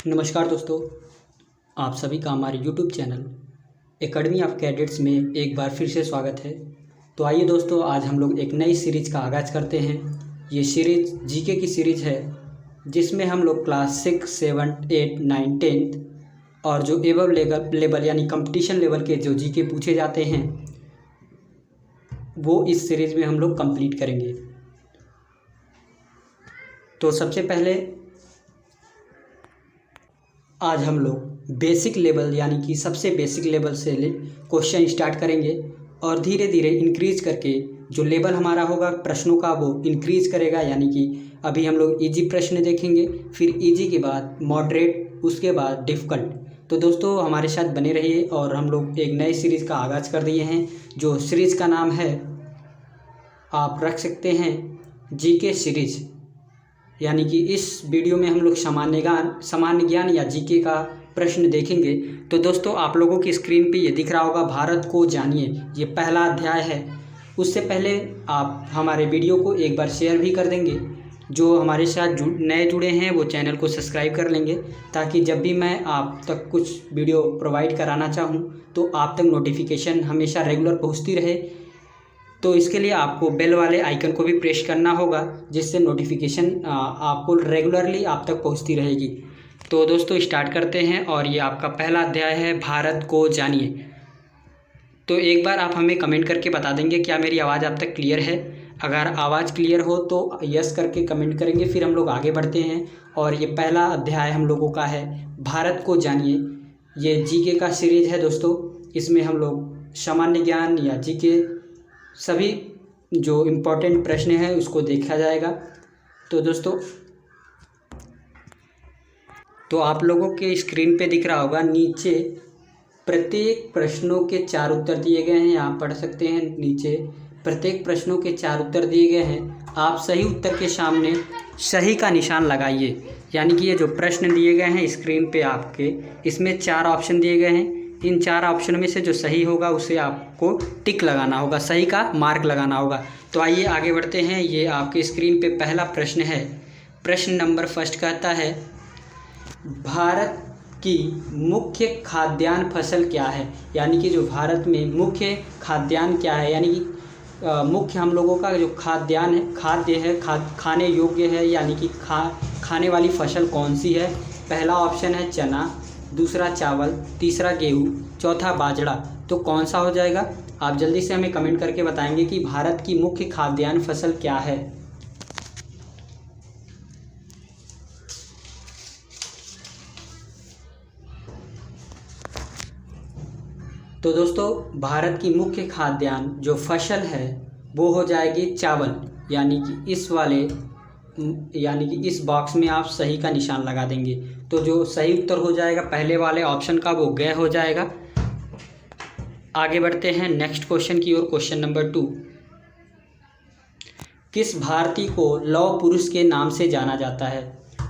नमस्कार दोस्तों, आप सभी का हमारे YouTube channel academy of cadets में एक बार फिर से स्वागत है। तो आइए दोस्तों, आज हम लोग एक नई सीरीज़ का आगाज़ करते हैं। ये सीरीज़ जीके की सीरीज़ है, जिसमें हम लोग क्लास 6, 7, 8, 9, 10 और जो एबव लेवल यानी कंपटीशन लेवल के जो जीके पूछे जाते हैं वो इस सीरीज़ में हम लोग कंप्लीट करेंगे। तो सबसे पहले आज हम लोग बेसिक लेवल यानी कि सबसे बेसिक लेवल से क्वेश्चन स्टार्ट करेंगे और धीरे धीरे इंक्रीज करके जो लेवल हमारा होगा प्रश्नों का वो इंक्रीज करेगा। यानी कि अभी हम लोग इजी प्रश्न देखेंगे, फिर इजी के बाद मॉडरेट, उसके बाद डिफ़िकल्ट। तो दोस्तों हमारे साथ बने रहिए और हम लोग एक नए सीरीज़ का आगाज़ कर दिए हैं। जो सीरीज़ का नाम है आप रख सकते हैं जीके सीरीज़। यानी कि इस वीडियो में हम लोग सामान्य ज्ञान या जीके का प्रश्न देखेंगे। तो दोस्तों आप लोगों की स्क्रीन पे ये दिख रहा होगा, भारत को जानिए, ये पहला अध्याय है। उससे पहले आप हमारे वीडियो को एक बार शेयर भी कर देंगे। जो हमारे साथ नए जुड़े हैं वो चैनल को सब्सक्राइब कर लेंगे, ताकि जब भी मैं आप तक कुछ वीडियो प्रोवाइड कराना चाहूँ तो आप तक नोटिफिकेशन हमेशा रेगुलर पहुँचती रहे। तो इसके लिए आपको बेल वाले आइकन को भी प्रेस करना होगा, जिससे नोटिफिकेशन आपको रेगुलरली आप तक पहुंचती रहेगी। तो दोस्तों स्टार्ट करते हैं और ये आपका पहला अध्याय है, भारत को जानिए। तो एक बार आप हमें कमेंट करके बता देंगे क्या मेरी आवाज़ आप तक क्लियर है। अगर आवाज़ क्लियर हो तो यस करके कमेंट करेंगे, फिर हम लोग आगे बढ़ते हैं। और ये पहला अध्याय हम लोगों का है, भारत को जानिए। ये जीके का सीरीज़ है दोस्तों। इसमें हम लोग सामान्य ज्ञान या जीके सभी जो इम्पोर्टेंट प्रश्न हैं उसको देखा जाएगा। तो दोस्तों तो आप लोगों के स्क्रीन पे दिख रहा होगा, नीचे प्रत्येक प्रश्नों के 4 उत्तर दिए गए हैं। यहाँ पढ़ सकते हैं, नीचे प्रत्येक प्रश्नों के 4 उत्तर दिए गए हैं। आप सही उत्तर के सामने सही का निशान लगाइए। यानी कि ये जो प्रश्न दिए गए हैं स्क्रीन पे आपके, इसमें 4 ऑप्शन दिए गए हैं। इन 4 ऑप्शन में से जो सही होगा उसे आपको टिक लगाना होगा, सही का मार्क लगाना होगा। तो आइए आगे बढ़ते हैं। ये आपके स्क्रीन पे पहला प्रश्न है। प्रश्न नंबर फर्स्ट कहता है, भारत की मुख्य खाद्यान्न फसल क्या है। यानी कि जो भारत में मुख्य खाद्यान्न क्या है, यानी कि मुख्य हम लोगों का जो खाद्यान्न है, खाद्य है, खाने योग्य है, यानी कि खाने वाली फसल कौन सी है। पहला ऑप्शन है चना, दूसरा चावल, तीसरा गेहूँ, चौथा बाजरा। तो कौन सा हो जाएगा? आप जल्दी से हमें कमेंट करके बताएंगे कि भारत की मुख्य खाद्यान्न फसल क्या है। तो दोस्तों भारत की मुख्य खाद्यान्न जो फसल है वो हो जाएगी चावल। यानी कि इस बॉक्स में आप सही का निशान लगा देंगे। तो जो सही उत्तर हो जाएगा पहले वाले ऑप्शन का वो ग हो जाएगा। आगे बढ़ते हैं नेक्स्ट क्वेश्चन की ओर। क्वेश्चन नंबर 2, किस भारतीय को लौह पुरुष के नाम से जाना जाता है।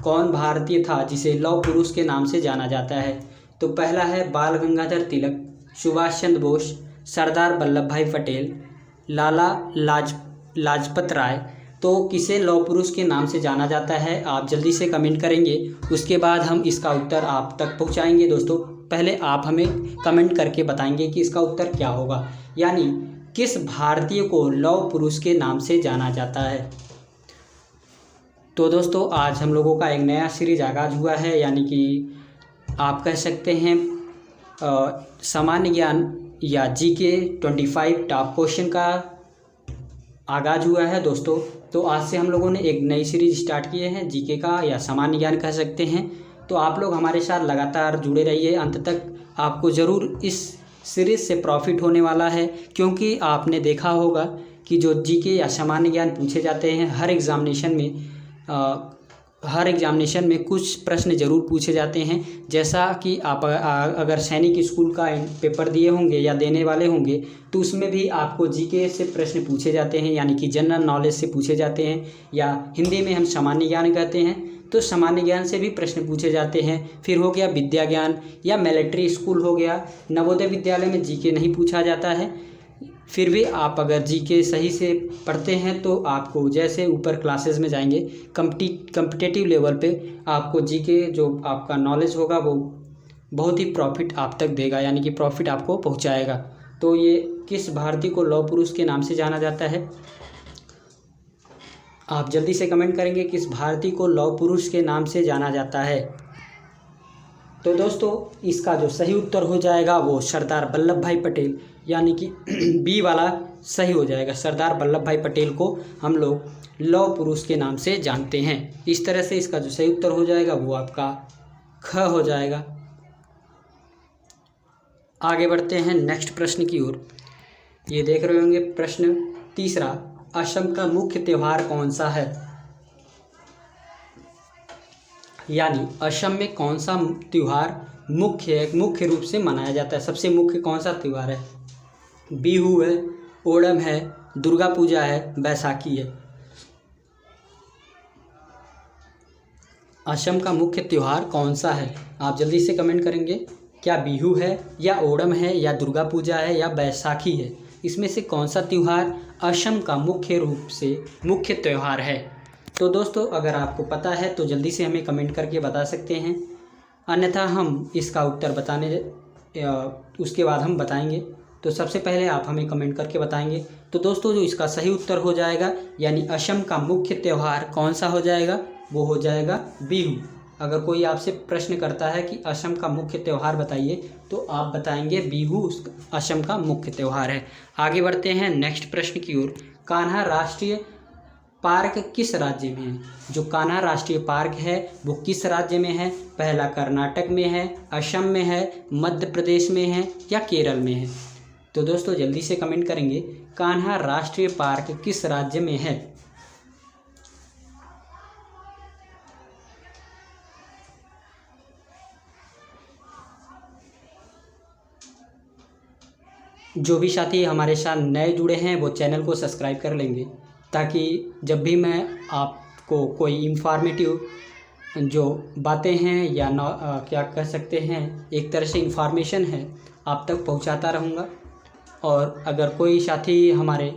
कौन भारतीय था जिसे लौह पुरुष के नाम से जाना जाता है। तो पहला है बाल गंगाधर तिलक, सुभाष चंद्र बोस, सरदार वल्लभ भाई पटेल, लाला लाजपत राय। तो किसे लौह पुरुष के नाम से जाना जाता है, आप जल्दी से कमेंट करेंगे। उसके बाद हम इसका उत्तर आप तक पहुंचाएंगे। दोस्तों पहले आप हमें कमेंट करके बताएंगे कि इसका उत्तर क्या होगा, यानी किस भारतीय को लौह पुरुष के नाम से जाना जाता है। तो दोस्तों आज हम लोगों का एक नया सीरीज आगाज़ हुआ है, यानी कि आप कह सकते हैं सामान्य ज्ञान या जीके 25 टॉप क्वेश्चन का आगाज़ हुआ है दोस्तों। तो आज से हम लोगों ने एक नई सीरीज स्टार्ट किए हैं जीके का, या सामान्य ज्ञान कह सकते हैं। तो आप लोग हमारे साथ लगातार जुड़े रहिए, अंत तक आपको ज़रूर इस सीरीज़ से प्रॉफिट होने वाला है। क्योंकि आपने देखा होगा कि जो जीके या सामान्य ज्ञान पूछे जाते हैं हर एग्जामिनेशन में कुछ प्रश्न ज़रूर पूछे जाते हैं। जैसा कि आप अगर सैनिक स्कूल का पेपर दिए होंगे या देने वाले होंगे तो उसमें भी आपको जीके से प्रश्न पूछे जाते हैं, यानी कि जनरल नॉलेज से पूछे जाते हैं, या हिंदी में हम सामान्य ज्ञान कहते हैं। तो सामान्य ज्ञान से भी प्रश्न पूछे जाते हैं। फिर हो गया विद्या ज्ञान या मिलिट्री स्कूल हो गया। नवोदय विद्यालय में जीके नहीं पूछा जाता है, फिर भी आप अगर जीके सही से पढ़ते हैं तो आपको जैसे ऊपर क्लासेस में जाएंगे कम्पिटिटिव लेवल पे आपको जीके जो आपका नॉलेज होगा वो बहुत ही प्रॉफिट आप तक देगा, यानी कि प्रॉफिट आपको पहुंचाएगा। तो ये किस भारतीय को लौह पुरुष के नाम से जाना जाता है? आप जल्दी से कमेंट करेंगे किस भारतीय को लौह पुरुष के नाम से जाना जाता है। तो दोस्तों इसका जो सही उत्तर हो जाएगा वो सरदार वल्लभ भाई पटेल, यानी कि बी वाला सही हो जाएगा। सरदार वल्लभ भाई पटेल को हम लोग लौह पुरुष के नाम से जानते हैं। इस तरह से इसका जो सही उत्तर हो जाएगा वो आपका ख हो जाएगा। आगे बढ़ते हैं नेक्स्ट प्रश्न की ओर। ये देख रहे होंगे प्रश्न तीसरा, असम का मुख्य त्योहार कौन सा है? यानी असम में कौन सा त्यौहार मुख्य रूप से मनाया जाता है? सबसे मुख्य कौन सा त्यौहार है? बिहू है, ओणम है, दुर्गा पूजा है, बैसाखी है। असम का मुख्य त्यौहार कौन सा है? आप जल्दी से कमेंट करेंगे। क्या बिहू है या ओणम है या दुर्गा पूजा है या बैसाखी है? इसमें से कौन सा त्यौहार असम का मुख्य रूप से मुख्य त्यौहार है? तो दोस्तों अगर आपको पता है तो जल्दी से हमें कमेंट करके बता सकते हैं, अन्यथा हम इसका उत्तर उसके बाद हम बताएंगे। तो सबसे पहले आप हमें कमेंट करके बताएंगे। तो दोस्तों जो इसका सही उत्तर हो जाएगा, यानी असम का मुख्य त्यौहार कौन सा हो जाएगा, वो हो जाएगा बिहू। अगर कोई आपसे प्रश्न करता है कि असम का मुख्य त्यौहार बताइए तो आप बताएंगे बिहू असम का मुख्य त्यौहार है। आगे बढ़ते हैं नेक्स्ट प्रश्न की ओर। कान्हा राष्ट्रीय पार्क किस राज्य में है? जो कान्हा राष्ट्रीय पार्क है वो किस राज्य में है? पहला कर्नाटक में है, असम में है, मध्य प्रदेश में है या केरल में है? तो दोस्तों जल्दी से कमेंट करेंगे, कान्हा राष्ट्रीय पार्क किस राज्य में है? जो भी साथी हमारे साथ नए जुड़े हैं वो चैनल को सब्सक्राइब कर लेंगे, ताकि जब भी मैं आपको कोई इन्फॉर्मेटिव जो बातें हैं या क्या कह सकते हैं, एक तरह से इन्फॉर्मेशन है, आप तक पहुंचाता रहूंगा। और अगर कोई साथी हमारे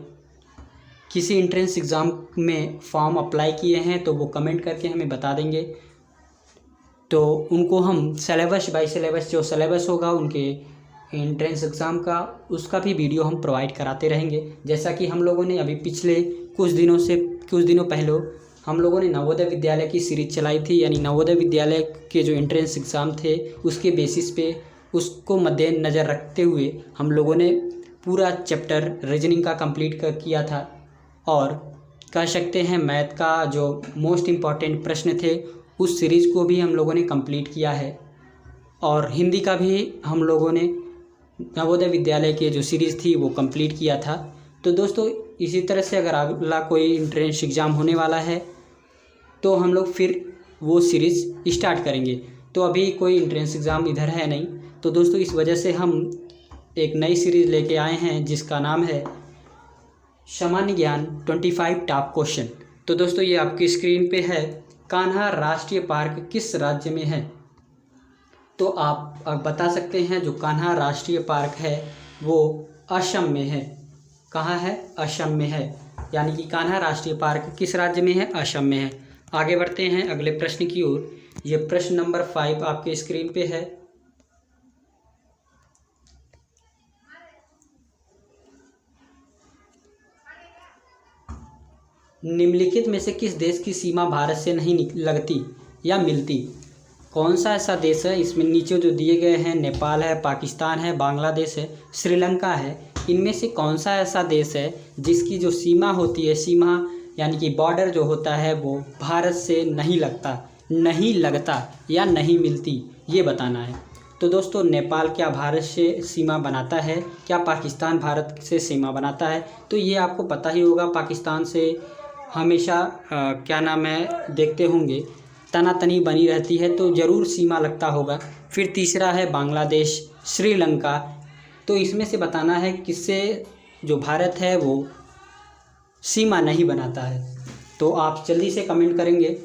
किसी एंट्रेंस एग्ज़ाम में फॉर्म अप्लाई किए हैं तो वो कमेंट करके हमें बता देंगे, तो उनको हम सिलेबस बाय सिलेबस जो सिलेबस होगा उनके एंट्रेंस एग्ज़ाम का, उसका भी वीडियो हम प्रोवाइड कराते रहेंगे। जैसा कि हम लोगों ने अभी पिछले कुछ दिनों पहले हम लोगों ने नवोदय विद्यालय की सीरीज चलाई थी, यानी नवोदय विद्यालय के जो एंट्रेंस एग्ज़ाम थे उसके बेसिस पे उसको मद्देनज़र रखते हुए हम लोगों ने पूरा चैप्टर रीजनिंग का कंप्लीट किया था। और कह सकते हैं मैथ का जो मोस्ट इम्पॉर्टेंट प्रश्न थे उस सीरीज़ को भी हम लोगों ने कंप्लीट किया है। और हिंदी का भी हम लोगों ने नवोदय विद्यालय की जो सीरीज़ थी वो कंप्लीट किया था। तो दोस्तों इसी तरह से अगर अगला कोई एंट्रेंस एग्ज़ाम होने वाला है तो हम लोग फिर वो सीरीज़ स्टार्ट करेंगे। तो अभी कोई एंट्रेंस एग्ज़ाम इधर है नहीं, तो दोस्तों इस वजह से हम एक नई सीरीज़ लेके आए हैं जिसका नाम है सामान्य ज्ञान 25 टॉप क्वेश्चन। तो दोस्तों ये आपकी स्क्रीन पे है, कान्हा राष्ट्रीय पार्क किस राज्य में है? तो आप बता सकते हैं जो कान्हा राष्ट्रीय पार्क है वो असम में है। कहाँ है? असम में है। यानी कि कान्हा राष्ट्रीय पार्क किस राज्य में है? असम में है। आगे बढ़ते हैं अगले प्रश्न की ओर। ये प्रश्न नंबर 5 आपके स्क्रीन पे है। निम्नलिखित में से किस देश की सीमा भारत से नहीं लगती या मिलती? कौन सा ऐसा देश है? इसमें नीचे जो दिए गए हैं, नेपाल है, पाकिस्तान है, बांग्लादेश है, श्रीलंका है। इनमें से कौन सा ऐसा देश है जिसकी जो सीमा होती है, सीमा यानी कि बॉर्डर जो होता है वो भारत से नहीं लगता या नहीं मिलती, ये बताना है। तो दोस्तों नेपाल क्या भारत से सीमा बनाता है? क्या पाकिस्तान भारत से सीमा बनाता है? तो ये आपको पता ही होगा, पाकिस्तान से हमेशा क्या नाम है देखते होंगे तनातनी बनी रहती है, तो ज़रूर सीमा लगता होगा। फिर तीसरा है बांग्लादेश, श्रीलंका। तो इसमें से बताना है किससे जो भारत है वो सीमा नहीं बनाता है। तो आप जल्दी से कमेंट करेंगे।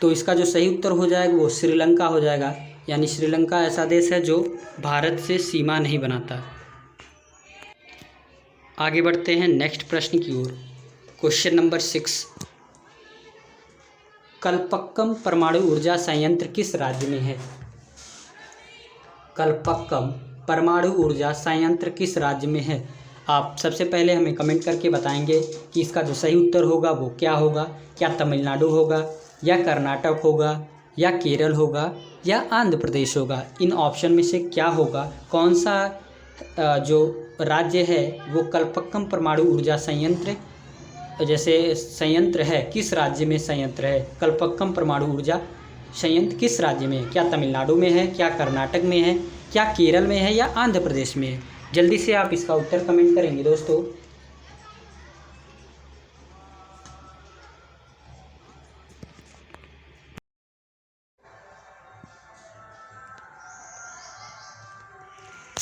तो इसका जो सही उत्तर हो जाएगा वो श्रीलंका हो जाएगा, यानी श्रीलंका ऐसा देश है जो भारत से सीमा नहीं बनाता। आगे बढ़ते हैं नेक्स्ट प्रश्न की ओर। क्वेश्चन नंबर 6, कल्पक्कम परमाणु ऊर्जा संयंत्र किस राज्य में है? कल्पक्कम परमाणु ऊर्जा संयंत्र किस राज्य में है? आप सबसे पहले हमें कमेंट करके बताएंगे कि इसका जो सही उत्तर होगा वो क्या होगा। क्या तमिलनाडु होगा, या कर्नाटक होगा, या केरल होगा, या आंध्र प्रदेश होगा? इन ऑप्शन में से क्या होगा? कौन सा जो राज्य है वो कल्पक्कम परमाणु ऊर्जा संयंत्र जैसे संयंत्र है, किस राज्य में संयंत्र है? कल्पक्कम परमाणु ऊर्जा संयंत्र किस राज्य में है? क्या तमिलनाडु में है, क्या कर्नाटक में है, क्या केरल में है, या आंध्र प्रदेश में है? जल्दी से आप इसका उत्तर कमेंट करेंगे दोस्तों।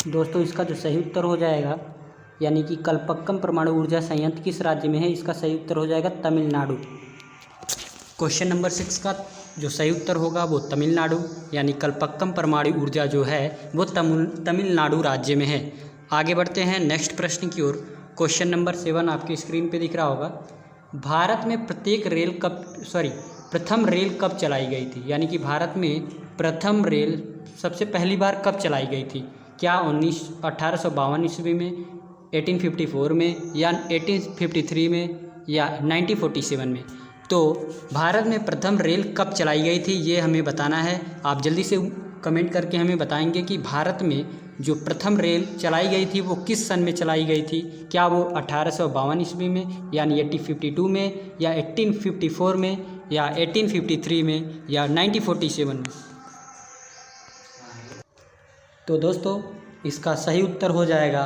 दोस्तों इसका जो सही उत्तर हो जाएगा, यानी कि कल्पक्कम परमाणु ऊर्जा संयंत्र किस राज्य में है, इसका सही उत्तर हो जाएगा तमिलनाडु। क्वेश्चन नंबर 6 का जो सही उत्तर होगा वो तमिलनाडु, यानी कल्पक्कम परमाणु ऊर्जा जो है वो तमिलनाडु राज्य में है। आगे बढ़ते हैं नेक्स्ट प्रश्न की ओर। क्वेश्चन नंबर 7 आपकी स्क्रीन पे दिख रहा होगा। भारत में प्रथम रेल कब चलाई गई थी? यानी कि भारत में प्रथम रेल सबसे पहली बार कब चलाई गई थी? क्या 1852 ईस्वी में, 1854 में, या 1853 में, या 1947 में? तो भारत में प्रथम रेल कब चलाई गई थी ये हमें बताना है। आप जल्दी से कमेंट करके हमें बताएंगे कि भारत में जो प्रथम रेल चलाई गई थी वो किस सन में चलाई गई थी। क्या वो 1852 ईस्वी में, यानी 1852 में, या 1854 में, या 1853 में, या 1947 में? तो दोस्तों इसका सही उत्तर हो जाएगा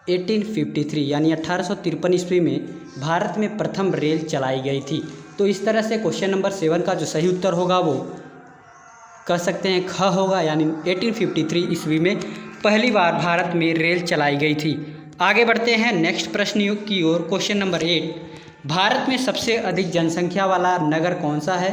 1853, यानी 1853 ईस्वी में भारत में प्रथम रेल चलाई गई थी। तो इस तरह से क्वेश्चन नंबर 7 का जो सही उत्तर होगा वो कह सकते हैं ख होगा, यानी 1853 ईस्वी में पहली बार भारत में रेल चलाई गई थी। आगे बढ़ते हैं नेक्स्ट प्रश्न की ओर। क्वेश्चन नंबर 8, भारत में सबसे अधिक जनसंख्या वाला नगर कौन सा है?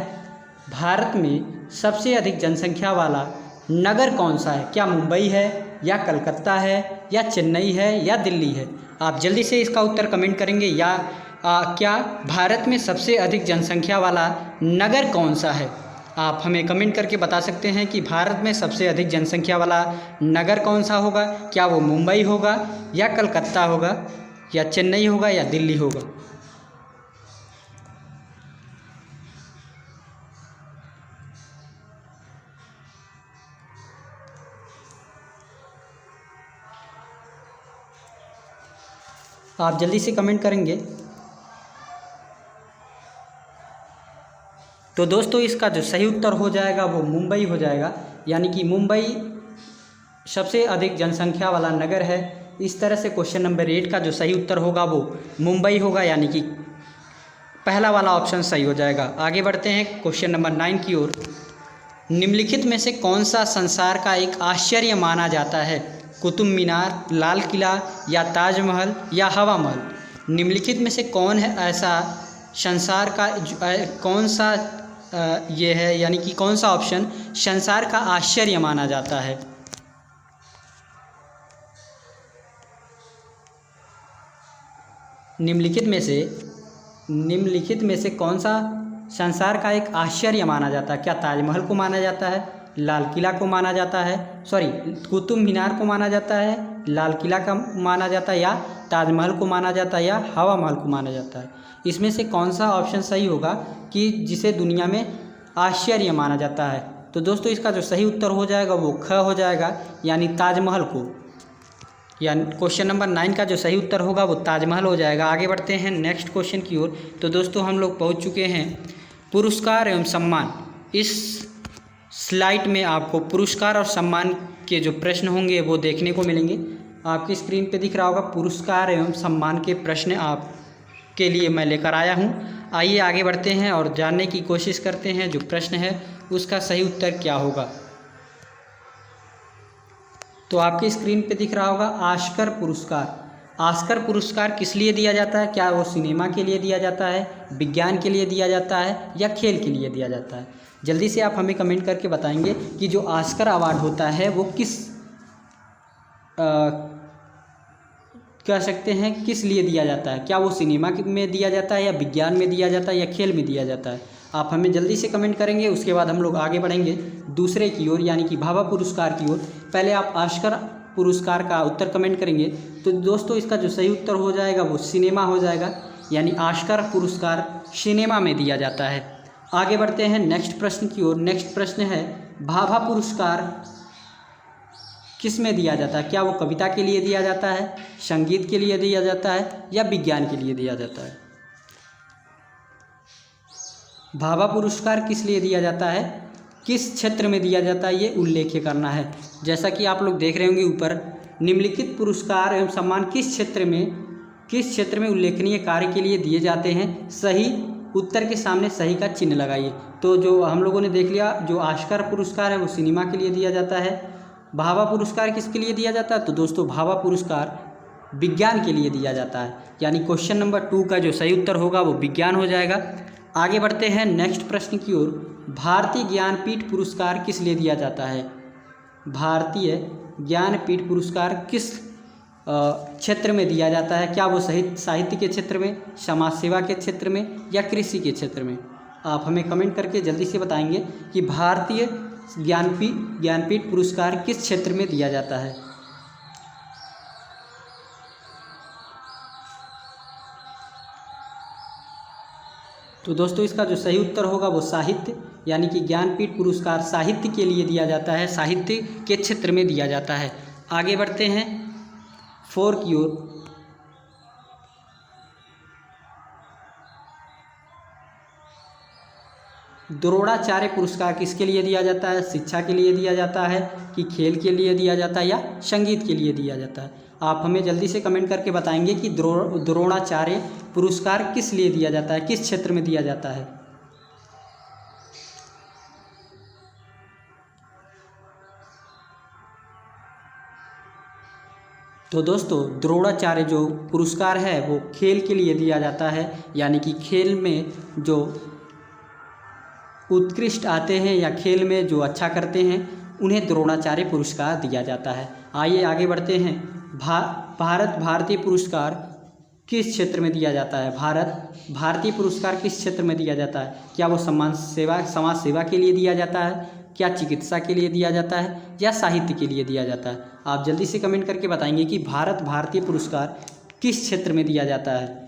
भारत में सबसे अधिक जनसंख्या वाला नगर कौन सा है? क्या मुंबई है, या कलकत्ता है, या चेन्नई है, या दिल्ली है? आप जल्दी से इसका उत्तर कमेंट करेंगे। या क्या भारत में सबसे अधिक जनसंख्या वाला नगर कौन सा है? आप हमें कमेंट करके बता सकते हैं कि भारत में सबसे अधिक जनसंख्या वाला नगर कौन सा होगा। क्या वो मुंबई होगा, या कलकत्ता होगा, या चेन्नई होगा, या दिल्ली होगा? आप जल्दी से कमेंट करेंगे। तो दोस्तों इसका जो सही उत्तर हो जाएगा वो मुंबई हो जाएगा, यानी कि मुंबई सबसे अधिक जनसंख्या वाला नगर है। इस तरह से क्वेश्चन नंबर 8 का जो सही उत्तर होगा वो मुंबई होगा, यानी कि पहला वाला ऑप्शन सही हो जाएगा। आगे बढ़ते हैं क्वेश्चन नंबर 9 की ओर। निम्नलिखित में से कौन सा संसार का एक आश्चर्य माना जाता है? कुतुब मीनार, लाल किला, या ताजमहल, या हवा महल? निम्नलिखित में से कौन है ऐसा संसार का कौन सा ये है, यानी कि कौन सा ऑप्शन संसार का आश्चर्य माना जाता है? निम्नलिखित में से कौन सा संसार का एक आश्चर्य माना जाता है? क्या ताजमहल को माना जाता है, लाल किला को माना जाता है, कुतुब मीनार को माना जाता है, लाल किला का माना जाता है, या ताजमहल को माना जाता है, या हवा महल को माना जाता है? इसमें से कौन सा ऑप्शन सही होगा कि जिसे दुनिया में आश्चर्य माना जाता है? तो दोस्तों इसका जो सही उत्तर हो जाएगा वो ख हो जाएगा, यानी ताजमहल को। यानी क्वेश्चन नंबर 9 का जो सही उत्तर होगा वो ताजमहल हो जाएगा। आगे बढ़ते हैं नेक्स्ट क्वेश्चन की ओर। तो दोस्तों हम लोग पहुंच चुके हैं पुरस्कार एवं सम्मान। इस स्लाइड में आपको पुरस्कार और सम्मान के जो प्रश्न होंगे वो देखने को मिलेंगे। आपकी स्क्रीन पे दिख रहा होगा पुरस्कार एवं सम्मान के प्रश्न आपके लिए मैं लेकर आया हूँ। आइए आगे बढ़ते हैं और जानने की कोशिश करते हैं जो प्रश्न है उसका सही उत्तर क्या होगा। तो आपकी स्क्रीन पे दिख रहा होगा ऑस्कर पुरस्कार। ऑस्कर पुरस्कार किस लिए दिया जाता है? क्या वो सिनेमा के लिए दिया जाता है, विज्ञान के लिए दिया जाता है या खेल के लिए दिया जाता है? जल्दी से आप हमें कमेंट करके बताएंगे कि जो ऑस्कर अवार्ड होता है वो किस कह सकते हैं किस लिए दिया जाता है? क्या वो सिनेमा में दिया जाता है या विज्ञान में दिया जाता है या खेल में दिया जाता है? आप हमें जल्दी से कमेंट करेंगे। उसके बाद हम लोग आगे बढ़ेंगे दूसरे की ओर यानी कि भाभा पुरस्कार की ओर। पहले आप ऑस्कर पुरस्कार का उत्तर कमेंट करेंगे। तो दोस्तों इसका जो सही उत्तर हो जाएगा वो सिनेमा हो जाएगा, यानी ऑस्कर पुरस्कार सिनेमा में दिया जाता है। आगे बढ़ते हैं नेक्स्ट प्रश्न की ओर। नेक्स्ट प्रश्न है भाभा पुरस्कार किस में दिया जाता है? क्या वो कविता के लिए दिया जाता है, संगीत के लिए दिया जाता है या विज्ञान के लिए दिया जाता है? भाभा पुरस्कार किस लिए दिया जाता है, किस क्षेत्र में दिया जाता है, ये उल्लेख करना है। जैसा कि आप लोग देख रहे होंगे ऊपर, निम्नलिखित पुरस्कार एवं सम्मान किस क्षेत्र में उल्लेखनीय कार्य के लिए दिए जाते हैं? सही उत्तर के सामने सही का चिन्ह लगाइए। तो जो हम लोगों ने देख लिया, जो ऑस्कर पुरस्कार है वो सिनेमा के लिए दिया जाता है। भाभा पुरस्कार किसके लिए दिया जाता है? तो दोस्तों भाभा पुरस्कार विज्ञान के लिए दिया जाता है, यानी क्वेश्चन नंबर 2 का जो सही उत्तर होगा वो विज्ञान हो जाएगा। आगे बढ़ते हैं नेक्स्ट प्रश्न की ओर। भारतीय ज्ञानपीठ पुरस्कार किस लिए दिया जाता है? भारतीय ज्ञानपीठ पुरस्कार किस क्षेत्र में दिया जाता है? क्या वो साहित्य के क्षेत्र में, समाज सेवा के क्षेत्र में या कृषि के क्षेत्र में? आप हमें कमेंट करके जल्दी से बताएंगे कि भारतीय ज्ञानपीठ पुरस्कार किस क्षेत्र में दिया जाता है। तो दोस्तों इसका जो सही उत्तर होगा वो साहित्य, यानी कि ज्ञानपीठ पुरस्कार साहित्य के लिए दिया जाता है, साहित्य के क्षेत्र में दिया जाता है। आगे बढ़ते हैं 4 की ओर। द्रोणाचार्य पुरस्कार किसके लिए दिया जाता है? शिक्षा के लिए दिया जाता है कि खेल के लिए दिया जाता है या संगीत के लिए दिया जाता है? आप हमें जल्दी से कमेंट करके बताएंगे कि द्रोणाचार्य पुरस्कार किस लिए दिया जाता है, किस क्षेत्र में दिया जाता है? तो दोस्तों द्रोणाचार्य जो पुरस्कार है वो खेल के लिए दिया जाता है, यानी कि खेल में जो उत्कृष्ट आते हैं या खेल में जो अच्छा करते हैं उन्हें द्रोणाचार्य पुरस्कार दिया जाता है। आइए आगे बढ़ते हैं। भारतीय पुरस्कार किस क्षेत्र में दिया जाता है? भारतीय पुरस्कार किस क्षेत्र में दिया जाता है? क्या वो समाज सेवा के लिए दिया जाता है, क्या चिकित्सा के लिए दिया जाता है या साहित्य के लिए दिया जाता है? आप जल्दी से कमेंट करके बताएंगे कि भारतीय पुरस्कार किस क्षेत्र में दिया जाता है।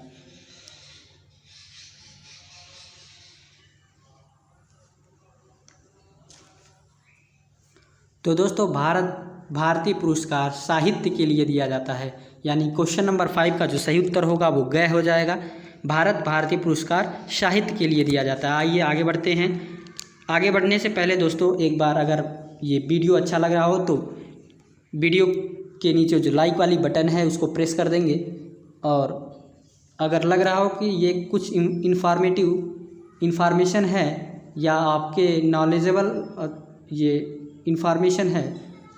तो दोस्तों भारतीय पुरस्कार साहित्य के लिए दिया जाता है, यानी क्वेश्चन नंबर 5 का जो सही उत्तर होगा वो ग हो जाएगा। भारतीय पुरस्कार साहित्य के लिए दिया जाता है। आइए आगे बढ़ते हैं। आगे बढ़ने से पहले दोस्तों एक बार अगर ये वीडियो अच्छा लग रहा हो तो वीडियो के नीचे जो लाइक वाली बटन है उसको प्रेस कर देंगे, और अगर लग रहा हो कि ये कुछ इन्फॉर्मेशन है या आपके नॉलेजेबल ये इन्फॉर्मेशन है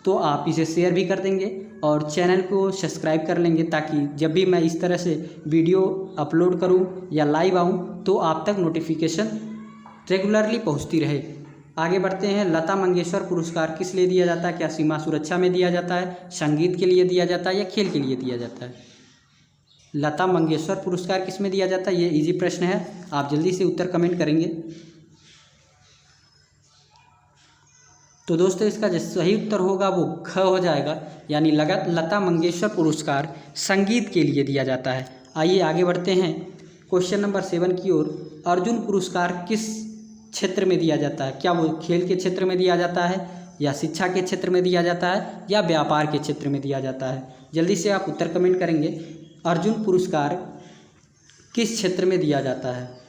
तो आप इसे शेयर भी कर देंगे और चैनल को सब्सक्राइब कर लेंगे, ताकि जब भी मैं इस तरह से वीडियो अपलोड करूं या लाइव आऊं तो आप तक नोटिफिकेशन रेगुलरली पहुंचती रहे। आगे बढ़ते हैं। लता मंगेशकर पुरस्कार किस लिए दिया जाता है? क्या सीमा सुरक्षा में दिया जाता है, संगीत के लिए दिया जाता है या खेल के लिए दिया जाता है? लता मंगेशकर पुरस्कार किस में दिया जाता है? ये इजी प्रश्न है, आप जल्दी से उत्तर कमेंट करेंगे। तो दोस्तों इसका जो सही उत्तर होगा वो ख हो जाएगा, यानी लता मंगेशकर पुरस्कार संगीत के लिए दिया जाता है। आइए आगे बढ़ते हैं क्वेश्चन नंबर 7 की ओर। अर्जुन पुरस्कार किस क्षेत्र में दिया जाता है? क्या वो खेल के क्षेत्र में दिया जाता है या शिक्षा के क्षेत्र में दिया जाता है या व्यापार के क्षेत्र में दिया जाता है? जल्दी से आप उत्तर कमेंट करेंगे। अर्जुन पुरस्कार किस क्षेत्र में दिया जाता है?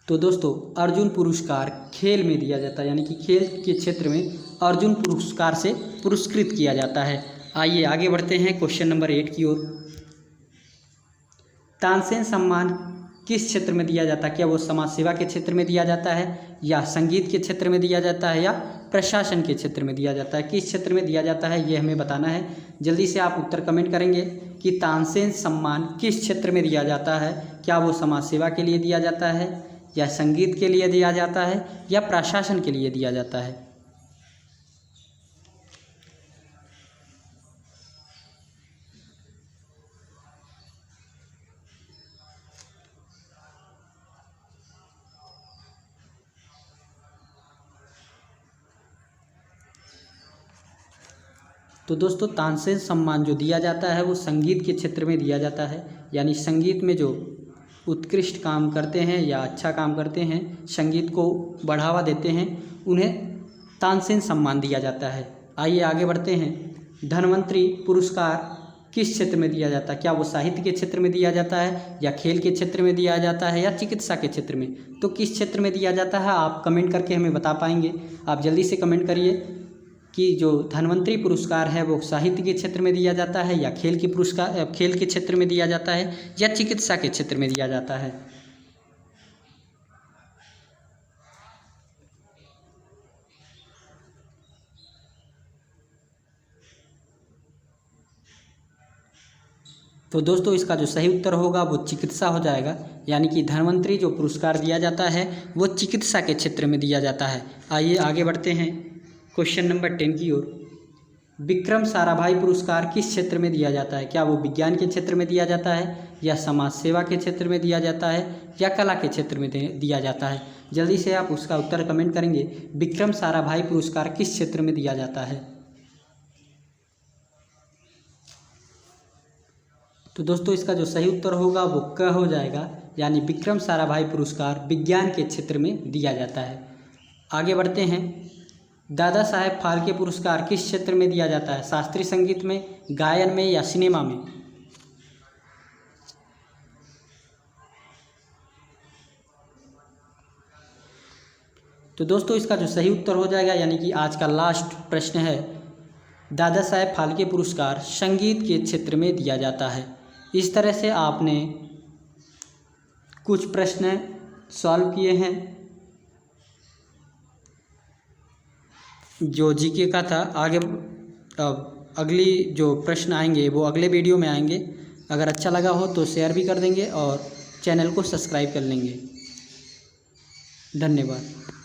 तो दोस्तों अर्जुन पुरस्कार खेल में दिया जाता है, यानी कि खेल के क्षेत्र में अर्जुन पुरस्कार से पुरस्कृत किया जाता है। आइए आगे बढ़ते हैं क्वेश्चन नंबर 8 की ओर। तानसेन सम्मान किस क्षेत्र में दिया जाता है? क्या वो समाज सेवा के क्षेत्र में दिया जाता है, या संगीत के क्षेत्र में दिया जाता है, या प्रशासन के क्षेत्र में दिया जाता है? किस क्षेत्र में दिया जाता है ये हमें बताना है। जल्दी से आप उत्तर कमेंट करेंगे कि तानसेन सम्मान किस क्षेत्र में दिया जाता है। क्या वो समाज सेवा के लिए दिया जाता है, या संगीत के लिए दिया जाता है, या प्रशासन के लिए दिया जाता है? तो दोस्तों तानसेन सम्मान जो दिया जाता है वो संगीत के क्षेत्र में दिया जाता है, यानी संगीत में जो उत्कृष्ट काम करते हैं या अच्छा काम करते हैं, संगीत को बढ़ावा देते हैं, उन्हें तानसेन सम्मान दिया जाता है। आइए आगे बढ़ते हैं। धन्वंतरी पुरस्कार किस क्षेत्र में दिया जाता है? क्या वो साहित्य के क्षेत्र में दिया जाता है, या खेल के क्षेत्र में दिया जाता है, या चिकित्सा के क्षेत्र में? तो किस क्षेत्र में दिया जाता है आप कमेंट करके हमें बता पाएंगे। आप जल्दी से कमेंट करिए कि जो धन्वंतरी पुरस्कार है वो साहित्य के क्षेत्र में दिया जाता है, या खेल के क्षेत्र में दिया जाता है, या चिकित्सा के क्षेत्र में दिया जाता है। तो दोस्तों इसका जो सही उत्तर होगा वो चिकित्सा हो जाएगा, यानी कि धन्वंतरी जो पुरस्कार दिया जाता है वो चिकित्सा के क्षेत्र में दिया जाता है। आइए आगे बढ़ते हैं क्वेश्चन नंबर 10 की ओर। विक्रम साराभाई पुरस्कार किस क्षेत्र में दिया जाता है? क्या वो विज्ञान के क्षेत्र में दिया जाता है, या समाज सेवा के क्षेत्र में दिया जाता है, या कला के क्षेत्र में दिया जाता है? जल्दी से आप उसका उत्तर कमेंट करेंगे। विक्रम साराभाई पुरस्कार किस क्षेत्र में दिया जाता है? तो दोस्तों इसका जो सही उत्तर होगा वो क हो जाएगा, यानी विक्रम साराभाई पुरस्कार विज्ञान के क्षेत्र में दिया जाता है। आगे बढ़ते हैं। दादा साहेब फाल्के पुरस्कार किस क्षेत्र में दिया जाता है? शास्त्रीय संगीत में, गायन में, या सिनेमा में? तो दोस्तों इसका जो सही उत्तर हो जाएगा, यानी कि आज का लास्ट प्रश्न है, दादा साहेब फाल्के पुरस्कार संगीत के क्षेत्र में दिया जाता है। इस तरह से आपने कुछ प्रश्न सॉल्व किए हैं जो जीके का था। आगे अगली जो प्रश्न आएंगे वो अगले वीडियो में आएंगे। अगर अच्छा लगा हो तो शेयर भी कर देंगे और चैनल को सब्सक्राइब कर लेंगे। धन्यवाद।